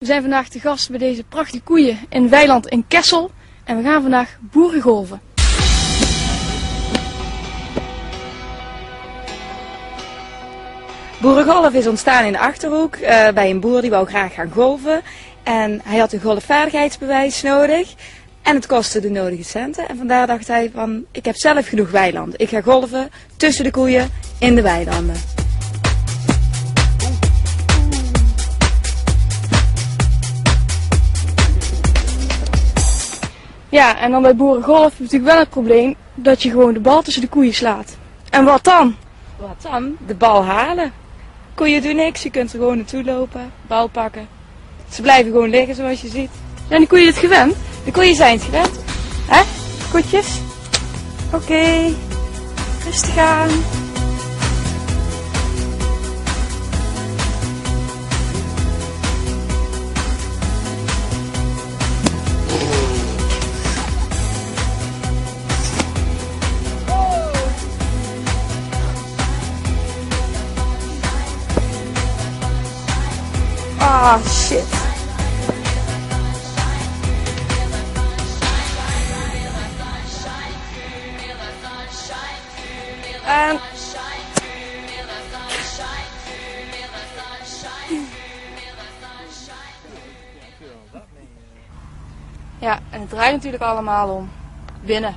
We zijn vandaag te gast bij deze prachtige koeien in het weiland in Kessel en we gaan vandaag boerengolven. Boerengolf is ontstaan in de Achterhoek bij een boer die wou graag gaan golven. En hij had een golfvaardigheidsbewijs nodig en het kostte de nodige centen. En vandaar dacht hij van, ik heb zelf genoeg weiland. Ik ga golven tussen de koeien in de weilanden. Ja, en dan bij boerengolf heb je natuurlijk wel het probleem dat je gewoon de bal tussen de koeien slaat. En wat dan? Wat dan? De bal halen. Koeien doen niks, je kunt er gewoon naartoe lopen, bal pakken. Ze blijven gewoon liggen zoals je ziet. Zijn die koeien het gewend? De koeien zijn het gewend. Hè? Koetjes? Oké. Rustig aan. Ah, shit. En... Ja, en het draait natuurlijk allemaal om winnen.